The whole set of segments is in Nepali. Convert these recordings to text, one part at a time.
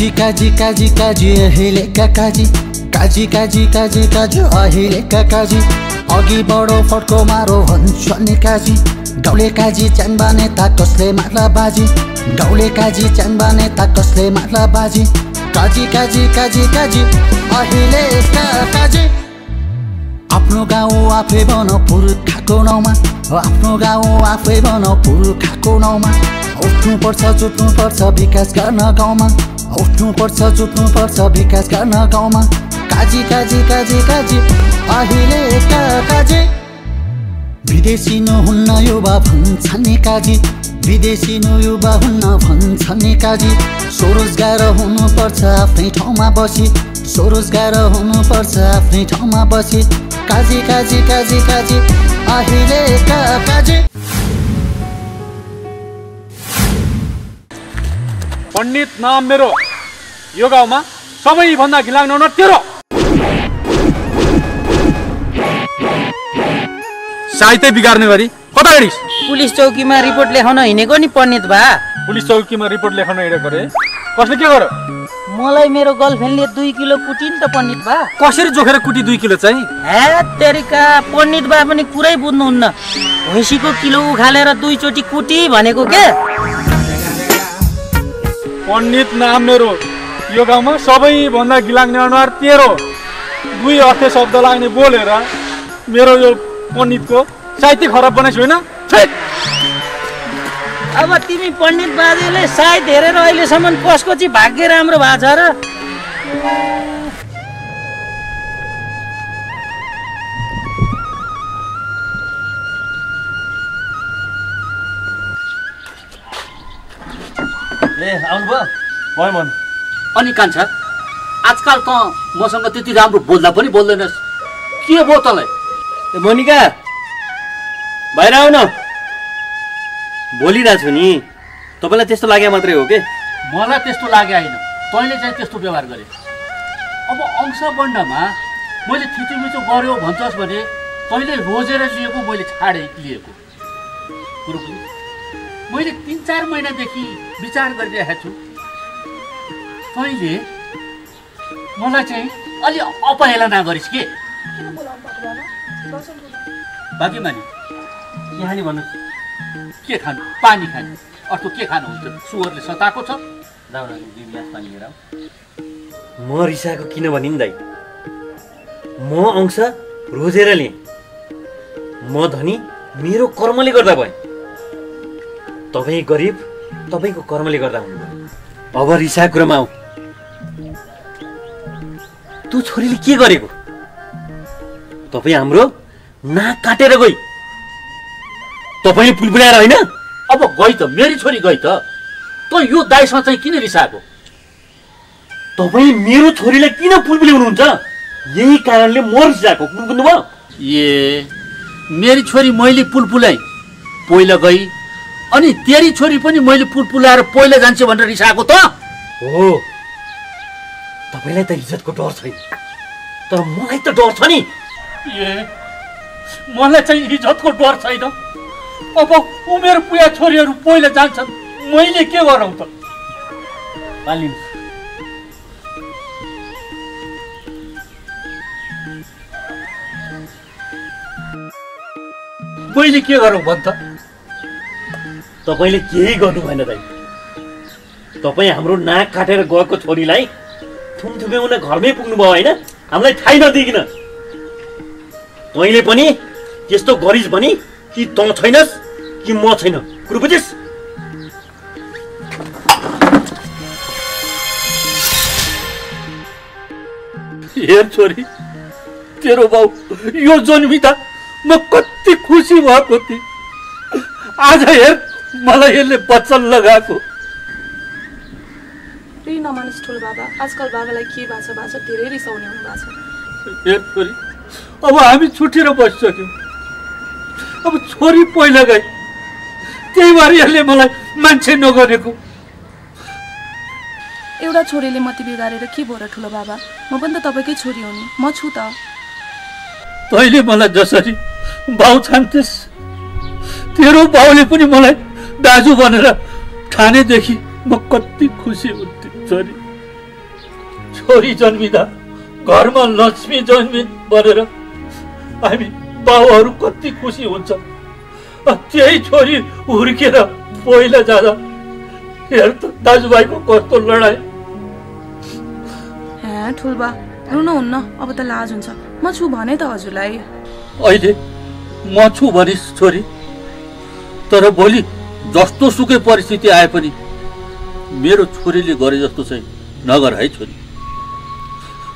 काजी काजी काजी काजी अहिलेका काजी काजी काजी काजी काजी अहिलेका काजी अघि बढो फड्को मारो भन्छ नि काजी गाउँले काजी चान्बा नेता कसले मार्ला बाजी गाउँले काजी चान्बा नेता कसले मार्ला बाजी काजी काजी काजी काजी अहिलेका काजी आफ्नो गाउँ आफै बन पुर्खाको नाउँमा आफ्नो गाउँ आफै बन पुर्खाको नाउँमा उठ्नु पर्छ जुट्नु पर्छ विकास गर्न गाउँमा उठ्नु पर्छ जुट्नु पर्छ विकास गर्न गाउँमा काजी काजी काजी काजी अहिलेका काजी विदेशी नहुन्न युवा भन्छन् नि काजी विदेशी युवा हुन्न भन्छन् नि काजी स्वरोजगार हुनुपर्छ आफ्नै ठाउँमा बसी स्वरोजगार हुनुपर्छ आफ्नै ठाउँमा बसी काजी काजी काजी काजी अहिलेका काजी पण्डित नाम मेरो यो गाउँमा सबैभन्दा घिलाग्नो न तेरो साहित्य बिगार्ने गरी कता हिँडिस पुलिस चौकीमा रिपोर्ट लेखाउन हिँडेको नि पण्डित भा पुलिस चौकीमा रिपोर्ट लेखाउन हिँडेको रे कसले के गर्यो मलाई मेरो गर्लफ्रेन्डले 2 किलो कुटी नि त पण्डित भा कसरी जोखेर कुटी 2 किलो चाहिँ हे तेरिका पण्डित भा पनि कुरै बुझ्नुहुन्न भैँसीको किलो उखालेर 2 चोटी कुटी भनेको के पण्डित नाम मेरो यो गाउँमा सबैभन्दा घिलाग्ने अनुहार तेरो 2 अर्थे शब्द लाग्ने बोलेर मेरो यो पण्डितको साहित्य खराब बनाइस् होइन अब तिमी पण्डित बाजेले सायद हेरेर अहिलेसम्म कसको चाहिँ भाग्य राम्रो भएको छ र ए आउनुभयो भयो मन अनि कान्छा आजकल त मसँग त्यति राम्रो बोल्दा पनि बोल्दैनस् के भयो तँलाई ए मोनिका बाहिर आउन बोलिरहेको छु नि तपाईँलाई त्यस्तो लाग्यो मात्रै हो के मलाई त्यस्तो लाग्यो होइन तैँले चाहिँ त्यस्तो व्यवहार गरे अब अंश बन्नमा मैले थिचोमिचो गर्यो भन्छस् भने तैँले रोजेर लिएको मैले छाडे लिएको कुरो पनि मैले 3-4 महिनादेखि विचार गरिरहेको छु तैँले मलाई चाहिँ अलि अपहेलना गरिस् के बाँकी मानि यहाँ नि भन्नु के खानु पानी खाने अर्को के खानु हुन्छ सुअरले सताएको छ पानी लिएर म रिसाएको किन भनि नि दाइ म अंश रोजेर लिएँ म धनी मेरो कर्मले गर्दा भएँ तपाईँ गरिब तपाईँको कर्मले गर्दा हुनुभयो अब रिसाएको कुरामा आऊ त्यो छोरीले के गरेको तपाईँ हाम्रो नाक काटेर गई तपाईँले पुलपुलाएर होइन अब गई त मेरी छोरी गई त तँ यो दाइसँग चाहिँ किन रिसाएको तपाईँ मेरो छोरीलाई किन पुलपुल्याउनुहुन्छ यही कारणले म रिसाएको बुझ्नुभयो ए मेरी छोरी मैले पुलपुलाई पहिला गई अनि तेरी छोरी पनि मैले पुलपुलाएर पहिला जान्छु भनेर रिसाएको त हो तपाईँलाई त इज्जतको डर छैन तर मलाई त डर छ नि ए मलाई चाहिँ इज्जतको डर छैन अब उमेर पुया छोरीहरू पहिला जान्छन् मैले के गरौँ त पालिनु मैले के गरौँ भन् त तपाईँले केही गर्नु भएन दाइ तपाईँ हाम्रो नाक काटेर गएको छोरीलाई थुमथुम्याउन घरमै पुग्नुभयो होइन हामीलाई थाहै नदिकिन तैँले पनि त्यस्तो गरिस् भने कि तँ छैनस् कि म छैन कुरो बुझिस् हेर छोरी तेरो बाउ यो जन्मिँदा म कति खुसी भएको थिएँ आज हेर मलाई यसले बच्चन लगाएको रे नमानिस ठुलो बाबा आजकल बाबालाई के भएको छ धेरै रिसाउने हुनु भएको छ हेर छोरी अब हामी छुटेर बसिसक्यौँ अब छोरी पहिला गई त्यही भएर यसले मलाई मान्छे नगरेको एउटा छोरीले मती बिगारेर के भयो र ठुलो बाबा म पनि त तपाईँकै छोरी हो नि म छु त तैँले मलाई जसरी बाउ छान्थिस् तेरो बाउले पनि मलाई दाजु भनेर ठानेदेखि म कति खुसी हुन्थेँ छोरी छोरी जन्मिँदा घरमा लक्ष्मी जन्मिन् भनेर हामी बाबुहरू कति खुसी हुन्छ। त्यही छोरी हुर्केर पहिला जाँदा हेर त दाजुभाइको कस्तो लडाइँ। ठुल्बा रुनुहुन्न, अब त लाज हुन्छ। म छु भने त हजुरलाई। अहिले म छु भनिस् छोरी, तर भोलि जस्तो सुकै परिस्थिति आए पनि मेरो छोरीले गरे जस्तो चाहिँ नगर है छोरी।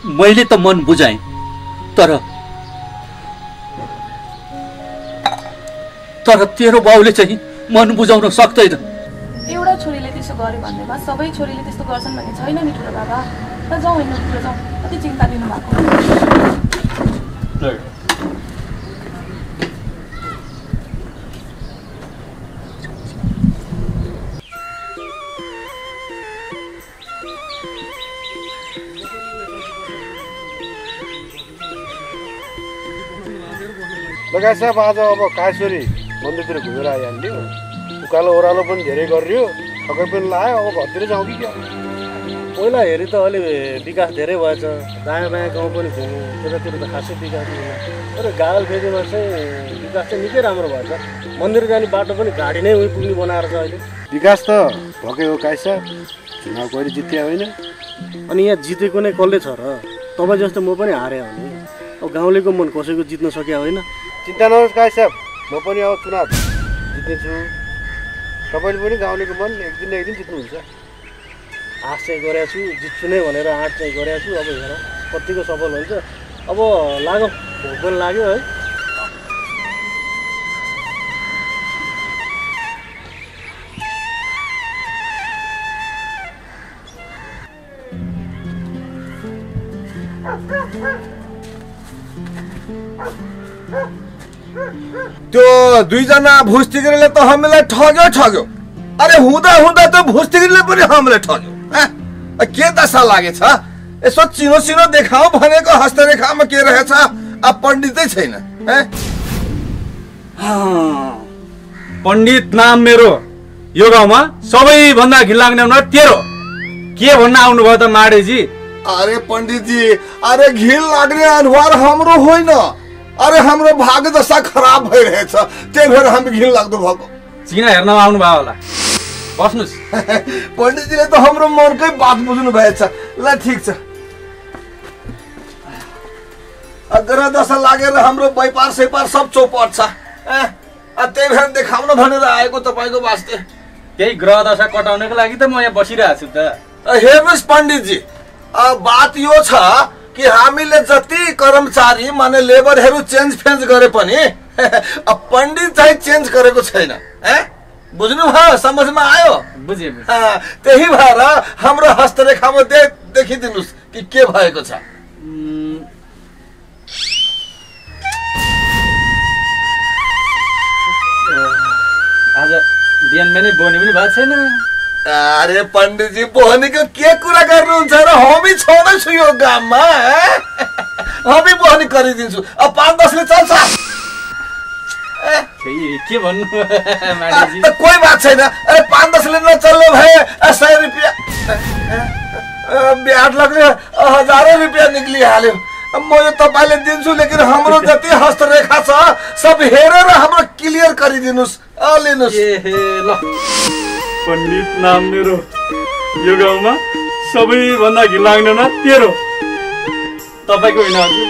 मैले त मन बुझाएँ, तर तेरो बाउले चाहिँ मन बुझाउन सक्दैन। एउटा छोरीले त्यसो गर्यो भन्दैमा सबै छोरीले त्यस्तो गर्छन् भन्ने छैन नि ठुलो बाबा। ल जाउँ होइन ठुलो जाउँ, कति चिन्ता लिनु भएको। लगायत साहब आज अब काश्वरी मन्दिरतिर घुमेर आइहाल्यो। उकालो ओह्रालो पनि धेरै गरियो, थकै पनि लाग्यो। अब घरतिर जाउँ कि क्या? पहिला हेरी त अलि विकास धेरै भएछ। दायाँ बायाँ गाउँ पनि घुम्यो, त्यतातिर त खासै विकास छैन। तर गागल फेदीमा चाहिँ विकास चाहिँ निकै राम्रो भएछ। मन्दिर जाने बाटो पनि गाडी नै उही पुग्ने बनाएर छ अहिले। विकास त भएकै हो काई साहब, चुनाव कहिले जित्या होइन। अनि यहाँ जितेको नै कसले छ र? तपाईँ जस्तो म पनि हारे हो नि। अब गाउँलेको मन कसैको जित्न सकिया होइन। चिन्ता नहोस् काई साहब, म पनि अब चुनाव जित्नेछु। तपाईँले पनि गाउँलेको मन एक दिन जित्नुहुन्छ। आश चाहिँ गरेको छु, जित्छु नै भनेर आँट चाहिँ गरेको छु। अब हेर कतिको सफल हुन्छ। अब लागौँ, भोक पनि लाग्यो है। त्यो दुईजना भुस्तिगरीले त हामीलाई ठग्यो। अरे हुँदा त्यो भुस्तिगरीले पनि हामीलाई ठग्यो। के दशा लागेछ? यसो चिनो चिनो देखाऊ भनेको हस्तरेखामा के रहेछ? अब पण्डितै छैन। पण्डित नाम मेरो यो गाउँमा सबैभन्दा घिनलाग्ने अनुहार तेरो। के भन्न आउनुभयो त माडेजी? अरे पण्डितजी, अरे घिन लाग्ने अनुहार हाम्रो होइन। अरे हाम्रो भाग्य दशा खराब भइरहेछ, त्यही भएर हामी घिन लाग्दो भएको। चिना हेर्न आउनु भयो होला। बस्नुस्। पण्डितजीले त हाम्रो मनकै बात बुझ्नु भएछ। ल ठिक छ। ग्रह दशा लागेर हाम्रो व्यापार सैपार सब चौपट छ। त्यही भएर देखाउन भनेर आएको तपाईँको वास्ते। त्यही ग्रह दशा कटाउनको लागि त म यहाँ बसिरहेको छु त। हेर्नुहोस् पण्डितजी, बात यो छ कि हामीले जति कर्मचारी माने लेबरहरू चेन्ज फेन्ज गरे पनि पण्डित चाहिँ चेन्ज गरेको छैन। बुझ्नुभयो? समझमा आयो? बुझेँ। त्यही भएर हाम्रो हस्तरेखामा देखिदिनुहोस् कि के भएको छ। आज बिहान बिहानै बोनी पनि भएको छैन। अरे पण्डितजी, बोहनीको के कुरा गर्नुहुन्छ र? हामी छँदैछु यो गाममा, हामी बोहनी गरिदिन्छु। अब 5-10ले चल्छ। के भन्नु माडेजी? कोही बात छैन। अरे 5-10ले नचल्ने भए 100 रुपियाँ ब्याज लाग्ने 1000 रुपियाँ निक्लिहाल्यो। म यो तपाईँले दिन्छु, लेकिन हाम्रो जति हस्तरेखा छ सब हेरेर हाम्रो क्लियर गरिदिनुहोस्। लिनुहोस्। ल, पण्डित नाम मेरो यो गाउँमा सबैभन्दा घिनलाग्ने न तेरो। तपाईँको होइन हजुर,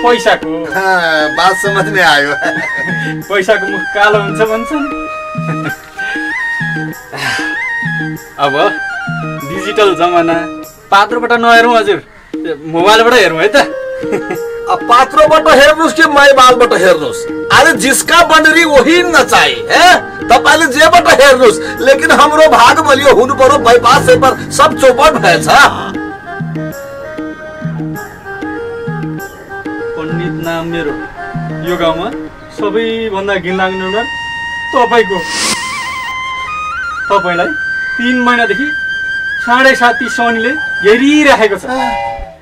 पैसाको। बात समझ्ने आयो। पैसाको मुख कालो हुन्छ भन्छन्। अब डिजिटल जमाना, पात्रोबाट नहेरौँ हजुर, मोबाइलबाट हेरौँ है त। पात्रोबाट हेर्नुहोस् कि माइबालबाट हेर्नुहोस्? अरे जिसका बन्डरी वही नचाहे है। तपाईँले जेबाट हेर्नुहोस्, लेकिन हाम्रो भाग बलियो हुनु पर्यो। व्यापार सैपार सब चौपट भएछ। पण्डित नाम मेरो यो गाउँमा सबैभन्दा घिनलाग्ने अनुहार तपाईँको। तपाईँलाई 3 महिनादेखि 7.5 शनिले हेरिराखेको छ।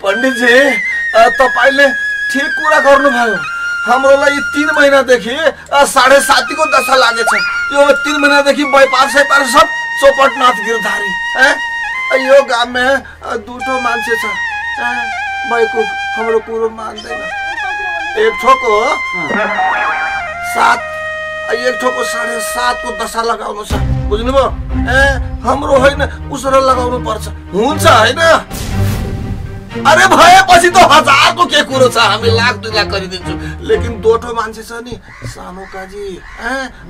पण्डितजी, तपाईँले ठिक कुरा गर्नुभयो। हाम्रोलाई 3 महिनादेखि 7.5 को दशा लागेछ। यो 3 महिनादेखि व्यापार सैपार सब चौपट नाथ गिरधारी। यो गाउँमा दुटो मान्छे छ, भाइको हाम्रो कुरो मान्दैन। एक ठोको 7 एक ठोको 7.5 को दशा लगाउनु छ, बुझ्नुभयो? हाम्रो होइन उसरो लगाउनु पर्छ, हुन्छ होइन? अरे भएपछि त 1000 को के कुरो छ, हामी लाख 2 लाख गरिदिन्छु। लेकिन दोठो मान्छे छ नि सानो काजी,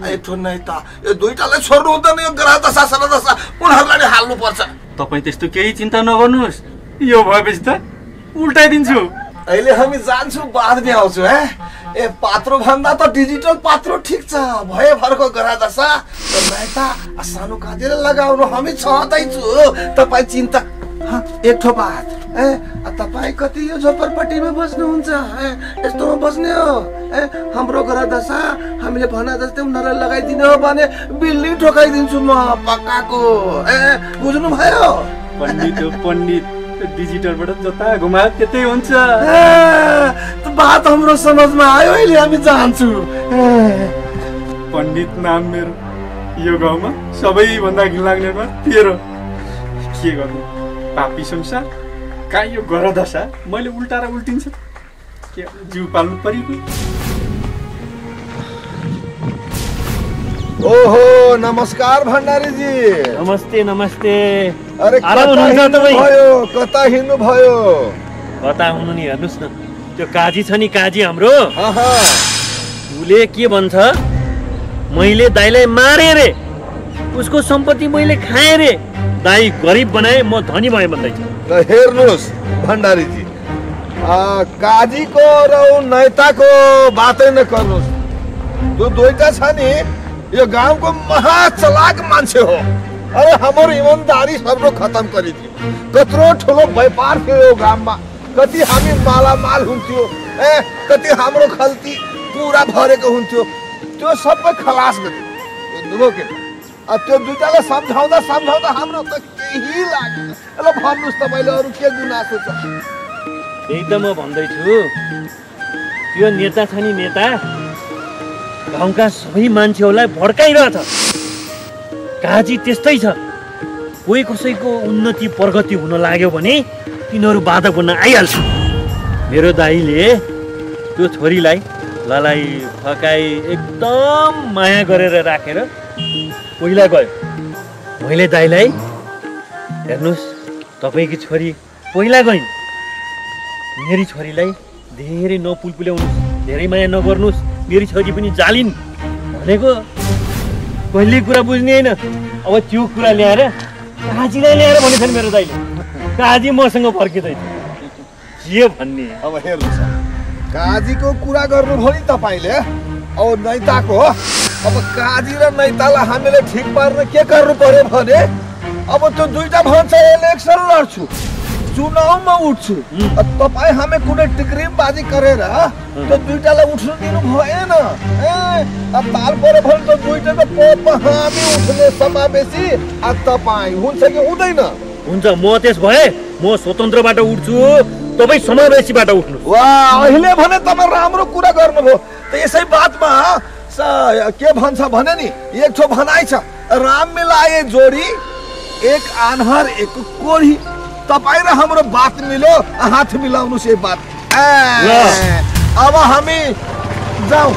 एक ठो नैता, यो दुईटालाई छोड्नु हुँदैन। यो ग्रह दशा सर दशा उनीहरूलाई हाल्नु पर्छ। तपाईँ त्यस्तो केही चिन्ता नगर्नुहोस्, यो भएपछि त उल्टाइदिन्छु। अहिले हामी जान्छौँ, बादमा आउँछु। पात्रो भन्दा त डिजिटल पात्रो ठिक छ, भए भरको ग्रह दशा नैता सानो काजीले लगाउनु, हामी छँदैछु। तपाईँ चिन्ता। एक ठो बात, तपाईँ कति यो झोपडपट्टिमा बस्नुहुन्छ? यस्तोमा बस्ने हो? हाम्रो ग्रह दशा हामीले भने जस्तै उनीहरूलाई लगाइदिने हो भने बिल्डिङ ठोकाइदिन्छु म, पक्काको। बुझ्नु भयो? पण्डित डिजिटलबाट जता घुमायो त्यतै हुन्छ। बात हाम्रो समझमा आयो, अहिले हामी जान्छु। पण्डित नाम मेरो, यो गाउँमा सबैभन्दा घिनलाग्ने तेरो। के गर्नु, पापी संसार, कहाँ यो ग्रह दशा मैले उल्टाएर उल्टिन्छ। के जिउ पाल्नु परेको। ओहो नमस्कार भण्डारीजी। नमस्ते नमस्ते। अरे कता हिँड्नु भयो? कता हुनु नि, हेर्नुहोस् न त्यो काजी छ नि, काजी हाम्रो, उसले के भन्छ, मैले दाइलाई मारे रे, उसको सम्पत्ति मैले खाएँ रे, दाइ गरिब बनाए म धनी भएँ भन्दैछ। हेर्नुहोस् भण्डारीजी, काजीको र नैताको बातै नगर्नुहोस्। त्यो दुईटा छ नि, यो गाउँको महाचलाक मान्छे हो। अरे हाम्रो इमानदारी सबको खत्म गरिदियो। कत्रो ठुलो व्यापार थियो यो गाउँमा, कति हामी मालामाल हुन्थ्यो, कति हाम्रो खल्ती पुरा भरेको हुन्थ्यो, त्यो सबै खलास गरिदियो। त्यो दुईटालाई सम्झाउँदा सम्झाउँदा हाम्रो त केही लाग्यो। ल भन्नुहोस् तपाईँले अरू के गुनासो छ? त्यही त म भन्दैछु, त्यो नेता छ नि नेता, गाउँका सबै मान्छेहरूलाई भड्काइरहेछ। काजी त्यस्तै छ, कोही कसैको उन्नति प्रगति हुन लाग्यो भने तिनीहरू बाधा बन्न आइहाल्छ। मेरो दाइले त्यो छोरीलाई ललाई फकाई एकदम माया गरेर राखेर पहिला गयो। मैले दाइलाई, हेर्नुहोस् तपाईँकी छोरी पहिला गइन्, मेरी छोरीलाई धेरै नपुलपुल्याउनुहोस्, धेरै माया नगर्नुहोस्, मेरी छोरी पनि जालिन् भनेको कहिले कुरा बुझ्ने होइन। अब त्यो कुरा ल्याएर काजीलाई ल्याएर भनेछन् मेरो दाइले, काजी मसँग फर्किँदैछ, के भन्ने? अब हेर्नुहोस्, काजीको कुरा गर्नुभयो नि तपाईँले, अब नैताको। अब काजी र नैतालाई हामीले ठिक पार्न के गर्नु पर्यो भने, अब त्यो दुईटा भन्छ इलेक्सन लड्छु, चुनावमा उठ्छु, तपाईँ हामी कुनै टिक्रिमबाजी गरेर त्यो दुईटालाई उठ्नु दिनु भएन। अब ताल पऱ्यो भने त दुईटाको पोपमा हामी उठ्ने समावेशी। अब तपाईँ हुन्छ कि हुँदैन? हुन्छ, म त्यस भए म स्वतन्त्रबाट उठ्छु, तपाईँ समावेशीबाट उठ्नु। वाह, अहिले भने तपाईँ राम्रो कुरा गर्नुभयो। त यसै बातमा के भन्छ भने नि, एक ठो भनाइ छ, राम मिलाए जोडी एक आन्हर एक कोरी। तपाईँ र हाम्रो बात मिल्यो, हात मिलाउनुहोस् यो बात। अब हामी जाउँ,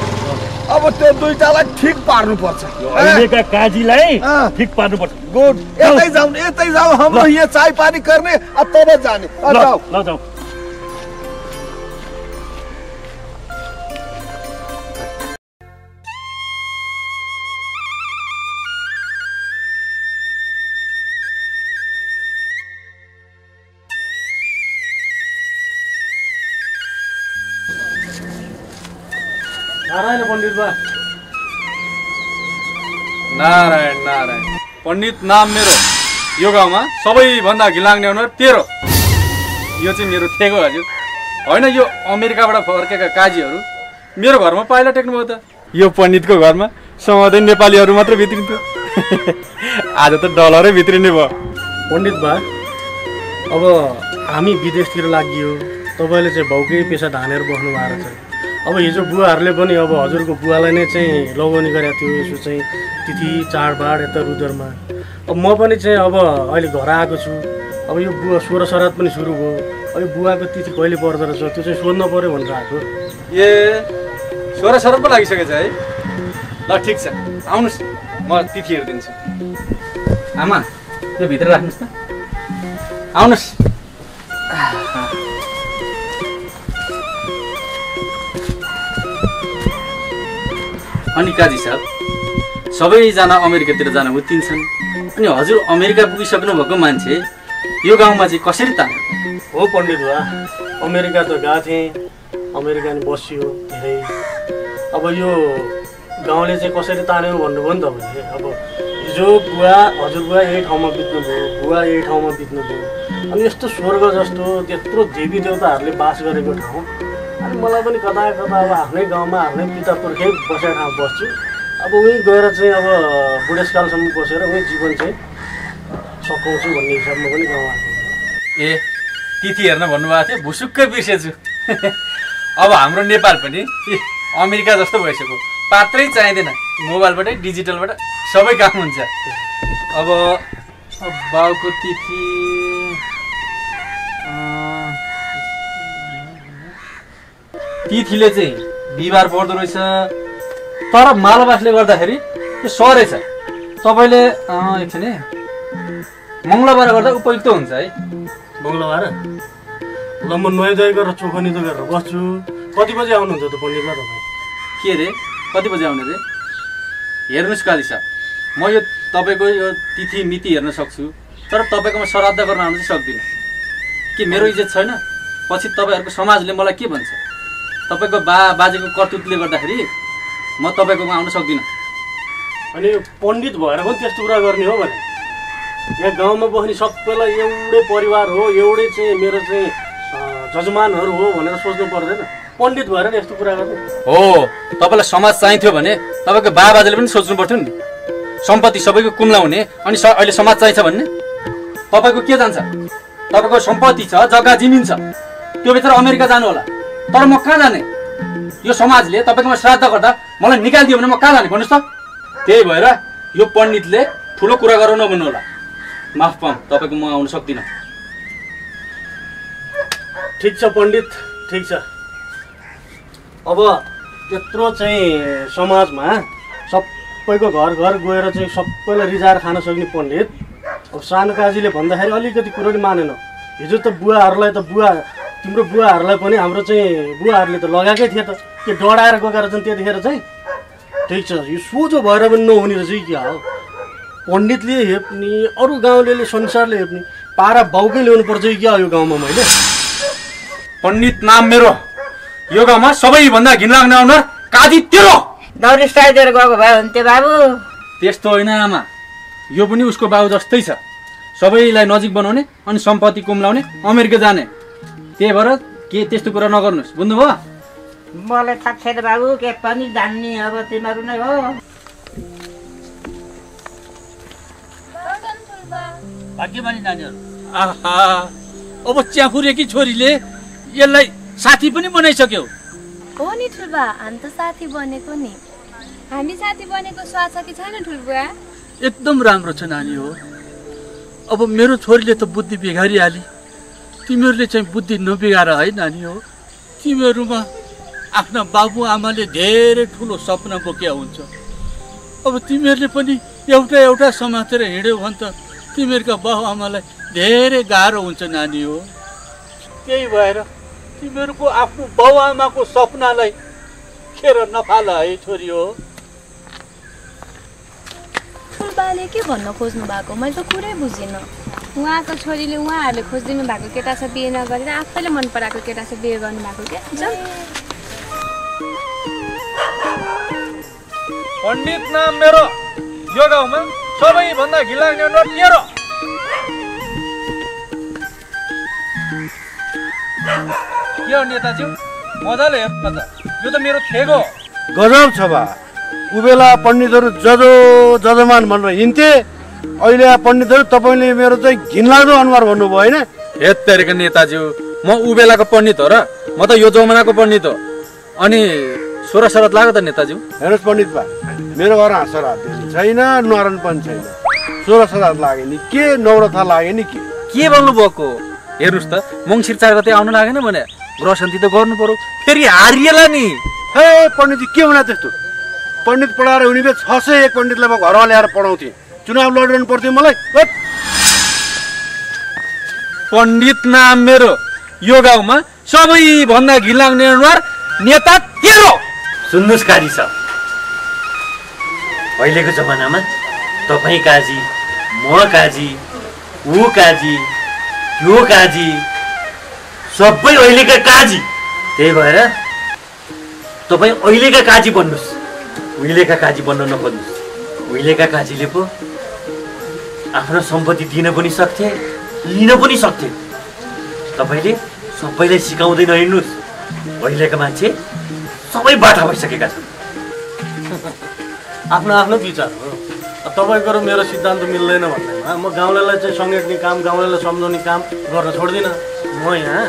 अब त्यो दुईटालाई ठिक पार्नु पर्छ। अहिलेका काजीलाई ठिक पार्नु पर्छ। गुड, यतै जाउँ, हाम्रो यहाँ चाय पानी गर्ने, अब तब जाने। जाऊ ल जाऊ। नारायण पण्डित बा। नारायण नारायण। पण्डित नाम मेरो, यो गाउँमा सबैभन्दा घिलाग्ने अनुहार तेरो। यो चाहिँ मेरो थेगो हजुर होइन। यो अमेरिकाबाट फर्केका काजीहरू मेरो घरमा पाइला टेक्नुभयो त। यो पण्डितको घरमा सधैँ नेपालीहरू मात्र भित्रिन्थ्यो, आज त डलरै भित्रिने भयो। पण्डित बा, अब हामी विदेशतिर लागियो, तपाईँले चाहिँ भौकै पेसा धानेर बस्नु भएको छ। अब हिजो बुवाहरूले पनि अब हजुरको बुवालाई नै चाहिँ लगाउने गरेको थियो, यसो चाहिँ तिथि चाडबाड यता रुदरमा। अब म पनि चाहिँ अब अहिले घर आएको छु, अब यो बुवा 16 श्राद्ध पनि सुरु भयो। अब यो बुवाको तिथि कहिले पर्दो रहेछ त्यो चाहिँ सोध्न पर्यो भनेर आएको। ए 16 श्राद्ध पो लागिसकेछ है। ल ठिक छ, आउनुहोस् म तिथि हेरिदिन्छु। आमा यो भित्र राख्नुहोस् त, आउनुहोस्। अनि काजी साहब सबैजना अमेरिकातिर जान उत्तिन्छन्, अनि हजुर अमेरिका पुगिसक्नु भएको मान्छे यो गाउँमा चाहिँ कसरी तान्यो? हो पण्डित बुवा, अमेरिका त गएको थिएँ, अमेरिका नि बसियो धेरै। अब यो गाउँले चाहिँ कसरी तान्यो भन्नुभयो नि तपाईँले। अब हिजो बुवा हजुर बुवा यही ठाउँमा बित्नुभयो, बुवा यही ठाउँमा बित्नुभयो। अनि यस्तो स्वर्ग जस्तो त्यत्रो देवी देवताहरूले बास गरेको ठाउँ, अनि मलाई पनि कता कता अब आफ्नै गाउँमा आफ्नै पिता पुर्खै बसेको ठाउँ बस्छु। अब उहीँ गएर चाहिँ अब बुढेसकालसम्म बसेर उहीँ जीवन चाहिँ सघाउँछु भन्ने हिसाबमा पनि गाउँ आएको। ए तिथि हेर्न भन्नुभएको थियो, भुसुक्कै बिर्सेछु। अब हाम्रो नेपाल पनि अमेरिका जस्तो भइसक्यो, पात्रै चाहिँदैन, मोबाइलबाटै डिजिटलबाट सबै काम हुन्छ। अब बाउको तिथि तिथिले चाहिँ बिहिबार पर्दो रहेछ, तर मालबासले गर्दाखेरि त्यो सरेछ। तपाईँले एकछिन है, मङ्गलबार गर्दा उपयुक्त हुन्छ है। मङ्गलबार ल म नुहाइधुवाइ गरेर चोखनी त गरेर बस्छु। कति बजी आउनुहुन्छ त पण्डितमा तपाईँ? के रे कति बजी आउने रे? हेर्नुहोस् काजी साहब, म यो तपाईँको यो तिथि मिति हेर्न सक्छु, तर तपाईँकोमा श्राद्ध गर्न आउनु चाहिँ सक्दिनँ। के मेरो इज्जत छैन? पछि तपाईँहरूको समाजले मलाई के भन्छ? तपाईँको बाजेको कर्तुतले गर्दाखेरि म तपाईँकोमा आउन सक्दिनँ। अनि पण्डित भएर पनि त्यस्तो कुरा गर्ने हो भने यहाँ गाउँमा बस्ने सबैलाई एउटै परिवार हो, एउटै चाहिँ मेरो चाहिँ जजमानहरू हो भनेर सोच्नु पर्दैन? पण्डित भएर यस्तो कुरा गर्ने हो? तपाईँलाई समाज चाहिन्थ्यो भने तपाईँको बाजेले पनि सोच्नु पर्थ्यो नि, सम्पत्ति सबैको कुम्लाउने, अनि अहिले समाज चाहिन्छ भन्ने? तपाईँको के जान्छ? तपाईँको सम्पत्ति छ, जग्गा जमिन छ, त्यो भित्र अमेरिका जानु होला, तर म कहाँ जाने? यो समाजले तपाईँकोमा श्राद्ध गर्दा मलाई निकालिदियो भने म कहाँ जाने भन्नुहोस् त? त्यही भएर यो पण्डितले ठुलो कुरा गरेर नभन्नु होला। माफ पाऊँ, तपाईँको म आउन सक्दिनँ। ठिक छ पण्डित, ठिक छ। अब त्यत्रो चाहिँ समाजमा सबैको घर घर गएर चाहिँ सबैलाई रिजाएर खान सक्ने पण्डित अब सानो काजीले भन्दाखेरि अलिकति कुरो नि मानेन। हिजो त बुवाहरूलाई त तिम्रो बुवाहरूलाई पनि हाम्रो चाहिँ बुवाहरूले त लगाएकै थियो त, के डढाएर गएर चाहिँ त्यतिखेर चाहिँ। ठिक छ, यो सोझो भएर पनि नहुने रहेछ क्या हो? पण्डितले हेप्ने, अरू गाउँले संसारले हेप्ने, पारा बाउकै ल्याउनु पर्छ क्या यो गाउँमा? मैले पण्डित नाम मेरो, यो गाउँमा सबैभन्दा घिनलाग्ने अनुहार काजी तेरो। दौरी स्टाइलतिर गएको भए हुन्थ्यो बाबु। त्यस्तो होइन आमा, यो पनि उसको बाउ जस्तै छ, सबैलाई नजिक बनाउने अनि सम्पत्ति कुम्लाउने, अमेरिका जाने। त्यही भएर के त्यस्तो कुरा नगर्नुहोस्, बुझ्नुभयो? मलाई थाहा छैन बाबु, के पनि जान्ने अब तिमीहरू नै हो। भाग्यमानी नानीहरू, आहा अब च्याखुरेकी छोरीले यसलाई साथी पनि बनाइसक्यो। हो नि ठुल्बा, हामी त साथी बनेको नि। हामी साथी बनेको स्वाद छ कि छैन ठुल्बा? एकदम राम्रो छ नानी हो। अब मेरो छोरीले त बुद्धि बिगारिहाली, तिमीहरूले चाहिँ बुद्धि नबिगार है नानी हो। तिमीहरूमा आफ्ना बाबुआमाले धेरै ठुलो सपना बोकेका हुन्छ। अब तिमीहरूले पनि एउटा एउटा समातेर हिँड्यो भने त तिमीहरूका बाबुआमालाई धेरै गाह्रो हुन्छ नानी हो। त्यही भएर तिमीहरूको आफ्नो बाबुआमाको सपनालाई खेर नफाल है छोरी हो। ठुल्बाले के भन्न खोज्नु भएको मैले त कुरै बुझिनँ। उहाँको छोरीले उहाँहरूले खोजिदिनु भएको केटा छ बिहे नगरेर आफैले मन पराएको केटा छ बिहे गर्नुभएको के? पण्डित नाम मेरो, यो गाउँमा सबैभन्दा घिनलाग्ने अनुहार तेरो। के हो नेताज्यू, मजाले हेर्नु त, यो त मेरो ठेगो। गजब छ बा, उबेला पण्डितहरू जजमान भनेर हिँड्थे, अहिले पण्डितहरू तपाईँले मेरो चाहिँ घिनलाग्दो अनुहार भन्नुभयो होइन? हेत्तेरीको नेताज्यू, म उबेलाको पण्डित हो र म त यो जमानाको पण्डित हो। अनि 16 श्राद्ध लाग्यो त नेताज्यू? हेर्नुहोस् पण्डित बा, मेरो घर हाँसर हात छैन, नरन पनि छैन। 16 श्राद्ध लाग्यो नि के, नौरथा लाग्यो नि के? के भन्नु भएको हेर्नुस् त मङ्सिर 4 गते आउन लागेन भने ग्रह शान्ति त गर्नु पर्यो फेरि हारिएला नि हे पण्डितजी के हुना त्यस्तो पण्डित पढाएर हुने भए 601 पण्डितलाई म घरमा ल्याएर पढाउँथे चुनाव लडिरहनु पर्थ्यो मलाई पण्डित नाम मेरो यो गाउँमा सबैभन्दा घिनलाग्ने अनुहार नेता तेरो सुन्नुहोस् काजी साहब अहिलेको जमानामा तपाईँ काजी म काजी ऊ काजी यो काजी सबै अहिलेका काजी त्यही भएर तपाईँ अहिलेका काजी बन्नुहोस् उहिलेका काजी बन्न नखोज्नुहोस् उहिलेका काजीले पो आफ्नो सम्पत्ति दिन पनि सक्थे लिन पनि सक्थे तपाईँले सबैलाई सिकाउँदैन हिँड्नुहोस् अहिलेका मान्छे सबै बाठा भइसकेका छन् आफ्नो आफ्नो विचार हो तपाईँको र मेरो सिद्धान्त मिल्दैन भन्दैमा म गाउँलेलाई चाहिँ समेट्ने काम गाउँलेलाई सम्झाउने काम गर्न छोड्दिनँ म यहाँ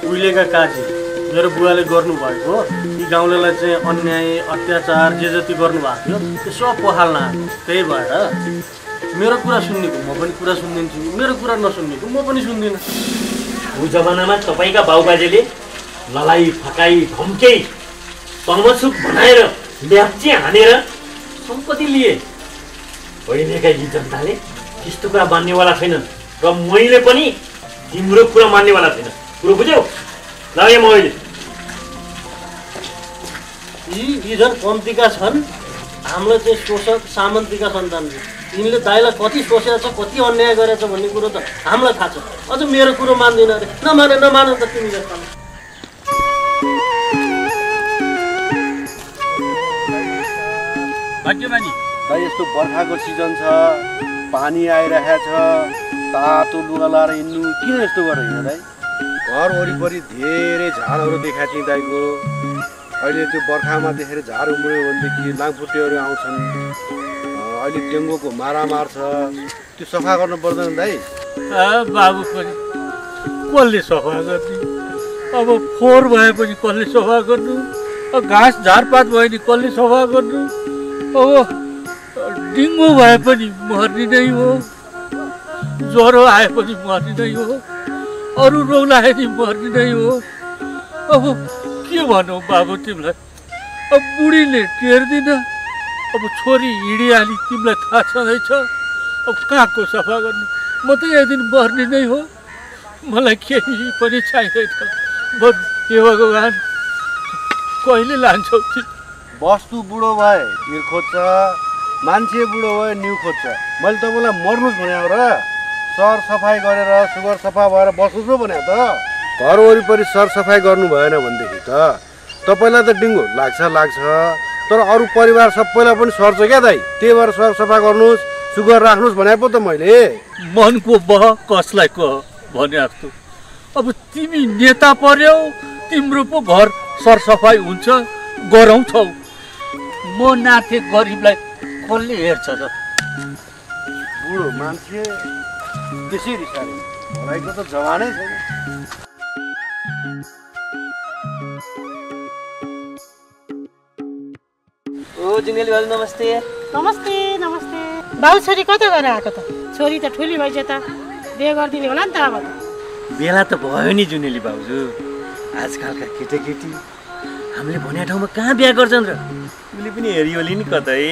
उहिलेका काजी मेरो बुवाले गर्नुभएको यी गाउँलेलाई चाहिँ अन्याय अत्याचार जे जति गर्नुभएको थियो त्यो सब पखाल्न आएको त्यही भएर मेरो कुरा सुन्नेको म पनि कुरा सुनिदिन्छु मेरो कुरा नसुन्नेको म पनि सुन्दिनँ ऊ जमानामा तपाईँका बाउबाजेले ललाई फकाई धम्कै तर्मसुक बनाएर ल्याप्चे हानेर सम्पत्ति लिए अहिलेका यी जनताले त्यस्तो कुरा मान्नेवाला छैनन् र मैले पनि तिम्रो कुरा मान्नेवाला छैन कुरो बुझ्यौ ल म अहिले यी झन् कम्तीका छन् हाम्रो चाहिँ शोषक सामन्तीका सन्तान यिनले दाइलाई कति सोचेको छ कति अन्याय गरेछ भन्ने कुरो त हामीलाई थाहा छ अझ मेरो कुरो मान्दिन अरे नमान त तिमी जस्तो भाग्यमानी दाइ यस्तो बर्खाको सिजन छ पानी आइरहेको छ तातो लुगा लाएर हिँड्नु किन यस्तो गरेर हिँड्नु दाइ घर वरिपरि धेरै झारहरू देखाएको थिएँ दाइको अहिले त्यो बर्खामा देखेर झार उम्रियो भनेदेखि लाङफुट्टेहरू आउँछन् अहिले डेङ्गुको मारामार छ त्यो सफा गर्नु पर्दैन दाइ बाबु पनि कसले सफा गर्ने अब फोहोर भए पनि कसले सफा गर्नु घाँस झारपात भयो नि कसले सफा गर्नु अब डेङ्गु भए पनि मर्ने नै हो ज्वरो आए पनि मर्ने नै हो अरू रोग लाए नि मर्ने नै हो अब के भनौँ बाबु तिमीलाई अब बुढीले टेर्दिन अब छोरी हिँडिहाली तिमीलाई थाहा छँदैछ अब कहाँको सफा गर्नु म त एक दिन मर्ने नै हो मलाई केही पनि चाहिँदैन हे भगवान् कहिले लान्छौ वस्तु बुढो भए निर खोज्छ मान्छे बुढो भए न्यु खोज्छ मैले तपाईँलाई मर्नुहोस् भने र सरसफाइ गरेर सुगर सफा भएर बस्नुहोस् भने त घर वरिपरि सरसफाइ गर्नु भएन भनेदेखि त तपाईँलाई त डेङ्गु लाग्छ तर अरू परिवार सबैलाई पनि सर्छ क्या दाइ त्यही भएर सरसफा गर्नुहोस् सुगर राख्नुहोस् भने पो त मैले मनको बह कसलाई कह भने जस्तो अब तिमी नेता पर्यौ तिम्रो पो घर सरसफाइ हुन्छ गराउँछौ म नाथे गरिबलाई कसले हेर्छ त बुढो मान्छे त्यसरी साह्रै भलाइको त जवानै छैन ओ जुङ्गेली भाउजू नमस्ते नमस्ते नमस्ते बाउ छोरी कता गएर आएको त छोरी त ठुली भइछ त बिहे गरिदिने होला नि त अब बेला त भयो नि जुनेली भाउजू आजकलका केटाकेटी हामीले भने ठाउँमा कहाँ बिहा गर्छन् र उसले पनि हेरियोली नि कतै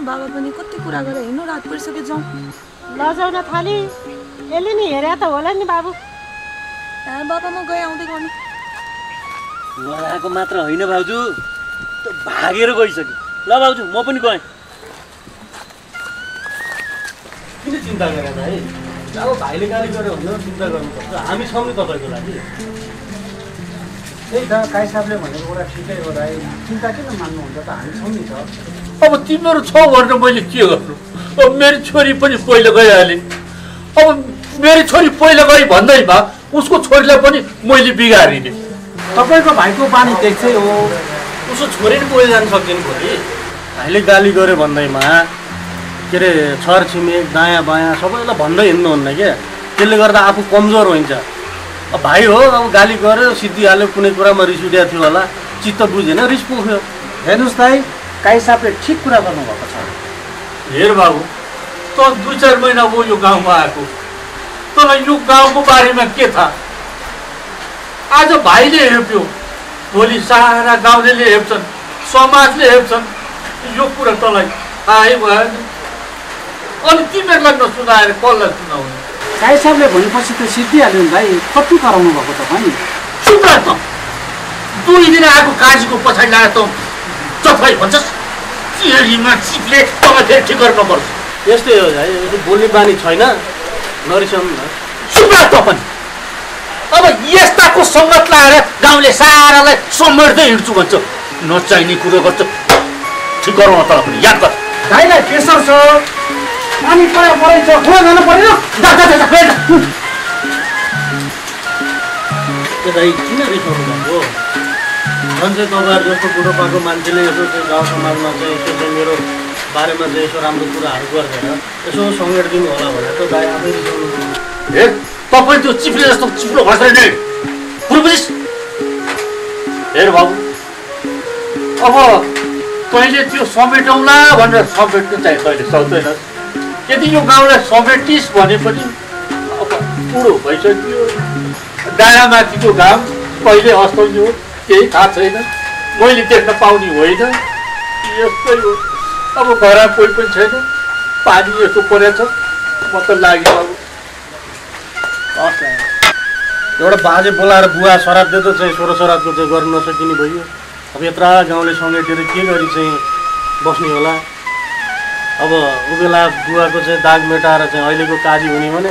बाबा पनि कति कुरा गरेर हिँड्नु रात परिसक्यो जाउँ लजाउन थाली यसले नि हेरे त होला नि बाबु बाबा म गएँ आउँदै गर्नु लगाएको मात्र होइन भाउजू भागेर गइसक्यो ल भाउजू म पनि गएँ किन चिन्ता गरेन है अब भाइले गाली गर्यो भनेर चिन्ता गर्नुपर्छ हामी छौँ नि तपाईँको लागि त्यही त काई साहबले भनेको कुरा ठिकै हो राई चिन्ता किन मान्नुहुन्छ त हामी छौँ नि त अब तिमीहरू छौ भनेर मैले के गर्नु अब मेरो छोरी पनि पहिलो गइहालेँ अब मेरो छोरी पहिलो गई भन्दैमा उसको छोरीलाई पनि मैले बिगारिदिएँ तपाईँको भाइको बानी देख्छै हो उसको छोरी नि पहिलो जानु सक्दैन भोलि भाइले गाली गर्यो भन्दैमा के अरे छर छिमेक दायाँ बायाँ सबैलाई भन्दै हिँड्नुहुन्न क्या त्यसले गर्दा आफू कमजोर हुन्छ अब भाइ हो अब गाली गर्यो सिद्धिहाल्यो कुनै कुरामा रिस उठेको थियो होला चित्त बुझेन रिस पुग्यो हेर्नुहोस् दाइ काई साहबले ठिक कुरा गर्नुभएको छ हेर बाबु त 2-4 महिना भयो यो गाउँमा आएको तँलाई यो गाउँको बारेमा के थाहा? आज भाइले हेप्यो, भोलि सारा गाउँले हेप्छन्, समाजले हेप्छन्। यो कुरा तँलाई थाहै भएन। अनि तिमीहरूलाई नसुनाएर कसलाई सुनाउने? गाई साहबले भनेपछि त सिद्धिहाल्यो नि भाइ। कति कराउनु भएको तपाईँ? चुप राख त। 2 दिन आएको काजीको पछाडि लगाएर त जफै भन्छस्। चिरीमा चिप्ले तँलाई फेरि ठिक गर्नुपर्छ। यस्तै हो भाइ, बोल्ने बानी छैन, नरिसाउनु न। चुप राख त पनि। अब यस्ताको सङ्गत लगाएर गाउँले सारालाई समेट्दै हिँड्छु भन्छ। नचाहिने कुरो गर्छ। ठिक गरौँ त पनि, याद गर। गाईलाई प्रेसर छ, पानी परेछ, खोला जानु परेन। भाइ किन रिसाउनु भएको? झन् चाहिँ तपाईँहरू जस्तो बुढोपाको मान्छेले यसो चाहिँ गाउँ समाजमा चाहिँ यसो चाहिँ मेरो बारेमा चाहिँ यसो राम्रो कुराहरू गर्दैन, यसो समेटिदिनु होला भनेर त दाइ आफै रिसाउनु। हे तपाईँ त्यो चिप्ले जस्तो चिप्लो भएछ नि कुरो बुझिस्? हेर बाबु, अब तैँले त्यो समेटौँला भनेर समेट्नु चाहिँ तैँले सक्दैनस्। यदि यो गाउँलाई समेटिस् भने पनि अब बुढो भइसक्यो। डाँडामाथिको घाम कहिले अस्ताउने हो केही थाहा छैन। मैले देख्न पाउने होइन। यस्तै हो। अब घरमा कोही पनि छैन, पानी यस्तो परेछ, म त लाग्यो बाबु। एउटा बाजे बोलाएर बुवा श्राद्ध त चाहिँ छोरो श्राद्धको चाहिँ गर्न नसकिने भयो। अब यत्रा गाउँले समेटेर के गरी चाहिँ बस्ने होला? अब उ बेला बुवाको चाहिँ दाग मेटाएर चाहिँ अहिलेको काजी हुने भने